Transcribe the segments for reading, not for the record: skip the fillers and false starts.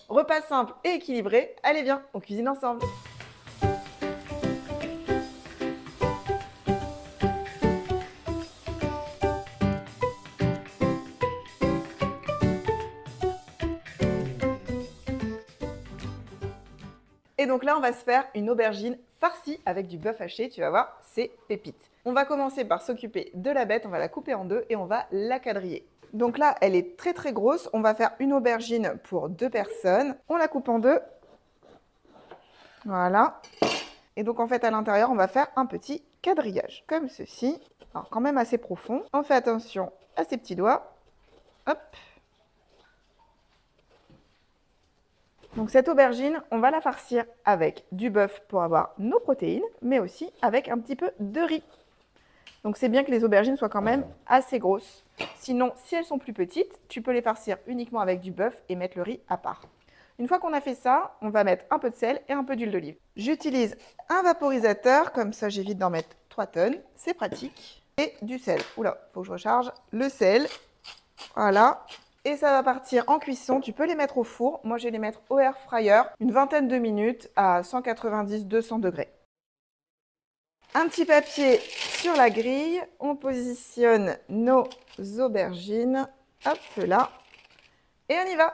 Repas simple et équilibré. Allez, viens, on cuisine ensemble. Et donc là, on va se faire une aubergine farcie avec du bœuf haché. Tu vas voir, c'est pépite. On va commencer par s'occuper de la bête. On va la couper en deux et on va la quadriller. Donc là, elle est très très grosse. On va faire une aubergine pour 2 personnes. On la coupe en deux. Voilà. Et donc en fait, à l'intérieur, on va faire un petit quadrillage, comme ceci. Alors quand même assez profond. On fait attention à ses petits doigts. Hop. Donc cette aubergine, on va la farcir avec du bœuf pour avoir nos protéines, mais aussi avec un petit peu de riz. Donc c'est bien que les aubergines soient quand même assez grosses. Sinon, si elles sont plus petites, tu peux les farcir uniquement avec du bœuf et mettre le riz à part. Une fois qu'on a fait ça, on va mettre un peu de sel et un peu d'huile d'olive. J'utilise un vaporisateur, comme ça j'évite d'en mettre 3 tonnes, c'est pratique. Et du sel. Oula, faut que je recharge le sel. Voilà. Et ça va partir en cuisson. Tu peux les mettre au four. Moi, je vais les mettre au air fryer, une vingtaine de minutes à 190-200 degrés. Un petit papier sur la grille. On positionne nos aubergines. Hop là. Et on y va.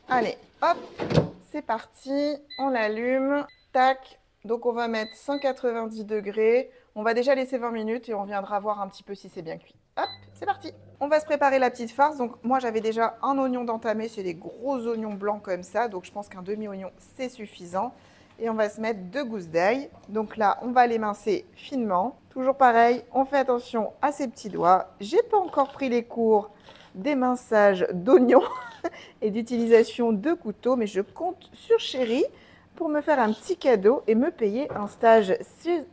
Allez, hop, c'est parti. On l'allume. Tac. Donc, on va mettre 190 degrés. On va déjà laisser 20 minutes et on viendra voir un petit peu si c'est bien cuit. Hop, c'est parti. On va se préparer la petite farce. Donc, moi, j'avais déjà un oignon d'entamé. C'est des gros oignons blancs comme ça. Donc, je pense qu'un demi-oignon, c'est suffisant. Et on va se mettre 2 gousses d'ail. Donc là, on va l'émincer finement. Toujours pareil, on fait attention à ses petits doigts. J'ai pas encore pris les cours d'éminçage d'oignons et d'utilisation de couteaux, mais je compte sur Chérie pour me faire un petit cadeau et me payer un stage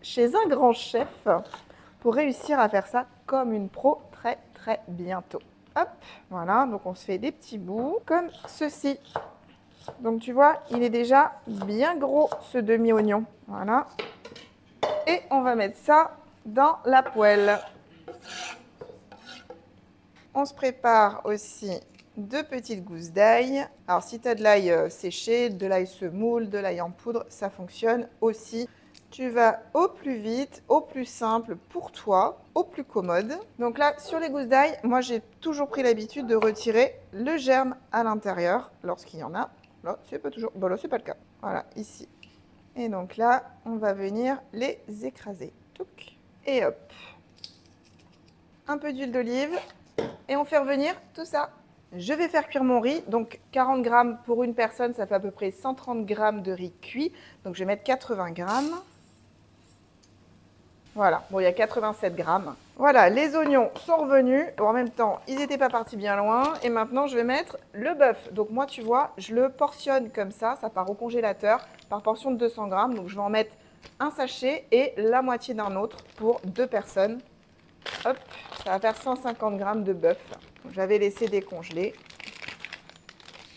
chez un grand chef pour réussir à faire ça comme une pro très très bientôt. Hop, voilà, donc on se fait des petits bouts comme ceci. Donc tu vois, il est déjà bien gros ce demi-oignon. Voilà. Et on va mettre ça dans la poêle. On se prépare aussi 2 petites gousses d'ail. Alors, si tu as de l'ail séché, de l'ail semoule, de l'ail en poudre, ça fonctionne aussi. Tu vas au plus vite, au plus simple pour toi, au plus commode. Donc là, sur les gousses d'ail, moi, j'ai toujours pris l'habitude de retirer le germe à l'intérieur lorsqu'il y en a. Là, c'est pas toujours. Bon, là, c'est pas le cas. Voilà, ici. Et donc là, on va venir les écraser. Touc. Et hop. Un peu d'huile d'olive. Et on fait revenir tout ça. Je vais faire cuire mon riz, donc 40 grammes pour une personne, ça fait à peu près 130 grammes de riz cuit. Donc je vais mettre 80 grammes. Voilà, bon il y a 87 grammes. Voilà, les oignons sont revenus. En même temps, ils n'étaient pas partis bien loin. Et maintenant, je vais mettre le bœuf. Donc moi, tu vois, je le portionne comme ça part au congélateur par portion de 200 grammes. Donc je vais en mettre un sachet et la moitié d'un autre pour 2 personnes. Hop, ça va faire 150 grammes de bœuf. J'avais laissé décongeler.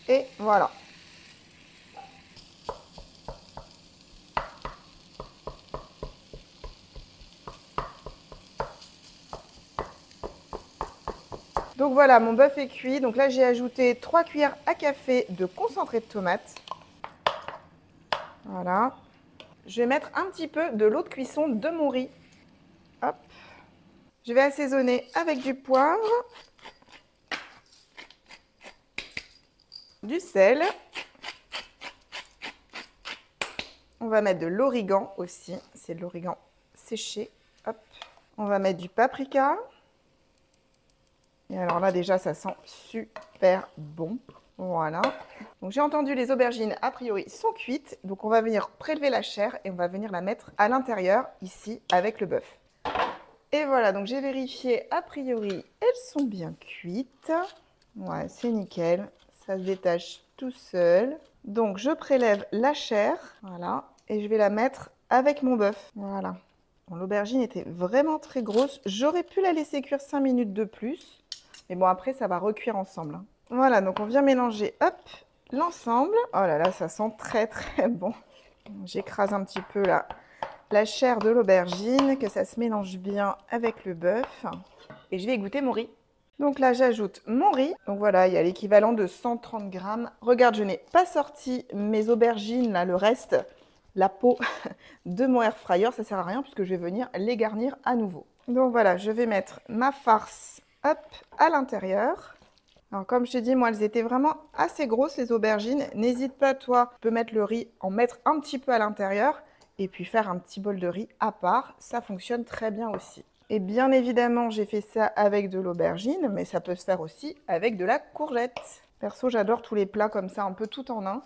Et voilà. Donc voilà, mon bœuf est cuit. Donc là, j'ai ajouté 3 cuillères à café de concentré de tomate. Voilà. Je vais mettre un petit peu de l'eau de cuisson de mon riz. Hop. Je vais assaisonner avec du poivre, du sel. On va mettre de l'origan aussi. C'est de l'origan séché. Hop. On va mettre du paprika. Et alors là, déjà, ça sent super bon. Voilà. Donc, j'ai entendu les aubergines, a priori, sont cuites. Donc, on va venir prélever la chair et on va venir la mettre à l'intérieur, ici, avec le bœuf. Et voilà, donc j'ai vérifié, a priori, elles sont bien cuites. Ouais, c'est nickel. Ça se détache tout seul. Donc, je prélève la chair. Voilà. Et je vais la mettre avec mon bœuf. Voilà. Bon, l'aubergine était vraiment très grosse. J'aurais pu la laisser cuire 5 minutes de plus. Mais bon, après, ça va recuire ensemble. Voilà, donc on vient mélanger, hop, l'ensemble. Oh là là, ça sent très très bon. J'écrase un petit peu la chair de l'aubergine, que ça se mélange bien avec le bœuf. Et je vais égoutter mon riz. Donc là, j'ajoute mon riz. Donc voilà, il y a l'équivalent de 130 grammes. Regarde, je n'ai pas sorti mes aubergines, là, le reste, la peau de mon air fryer. Ça ne sert à rien puisque je vais venir les garnir à nouveau. Donc voilà, je vais mettre ma farce, hop, à l'intérieur. Alors comme je t'ai dit, moi, elles étaient vraiment assez grosses, les aubergines. N'hésite pas, toi, tu peux mettre le riz, en mettre un petit peu à l'intérieur et puis faire un petit bol de riz à part. Ça fonctionne très bien aussi. Et bien évidemment, j'ai fait ça avec de l'aubergine, mais ça peut se faire aussi avec de la courgette. Perso, j'adore tous les plats comme ça, un peu tout en un.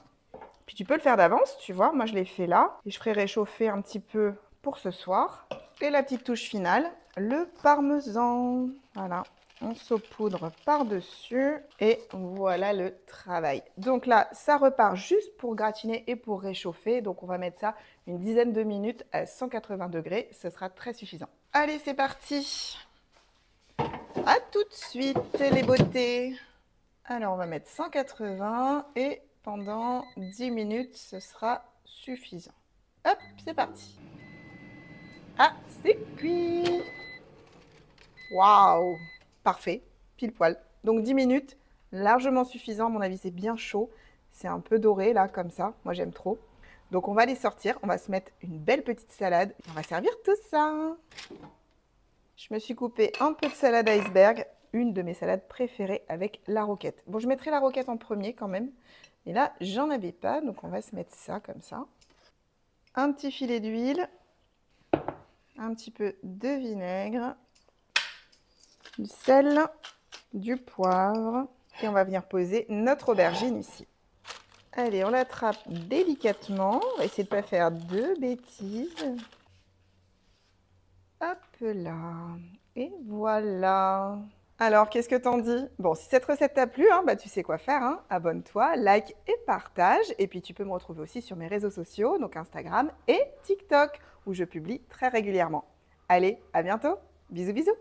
Puis tu peux le faire d'avance, tu vois. Moi, je l'ai fait là. Et je ferai réchauffer un petit peu pour ce soir. Et la petite touche finale, le parmesan. Voilà, on saupoudre par-dessus. Et voilà le travail. Donc là, ça repart juste pour gratiner et pour réchauffer. Donc on va mettre ça une dizaine de minutes à 180 degrés. Ce sera très suffisant. Allez, c'est parti. À tout de suite, les beautés. Alors, on va mettre 180 et pendant 10 minutes, ce sera suffisant. Hop, c'est parti. Ah, c'est cuit. Waouh, parfait, pile poil. Donc 10 minutes, largement suffisant. À mon avis, c'est bien chaud. C'est un peu doré, là, comme ça. Moi, j'aime trop. Donc, on va les sortir. On va se mettre une belle petite salade. On va servir tout ça. Je me suis coupé un peu de salade iceberg, une de mes salades préférées avec la roquette. Bon, je mettrai la roquette en premier quand même. Et là, j'en avais pas, donc on va se mettre ça comme ça. Un petit filet d'huile, un petit peu de vinaigre, du sel, du poivre. Et on va venir poser notre aubergine ici. Allez, on l'attrape délicatement. On va essayer de ne pas faire de bêtises. Hop là, et voilà. Alors, qu'est-ce que t'en dis? Bon, si cette recette t'a plu, hein, bah, tu sais quoi faire, hein. Abonne-toi, like et partage. Et puis, tu peux me retrouver aussi sur mes réseaux sociaux, donc Instagram et TikTok, où je publie très régulièrement. Allez, à bientôt. Bisous, bisous.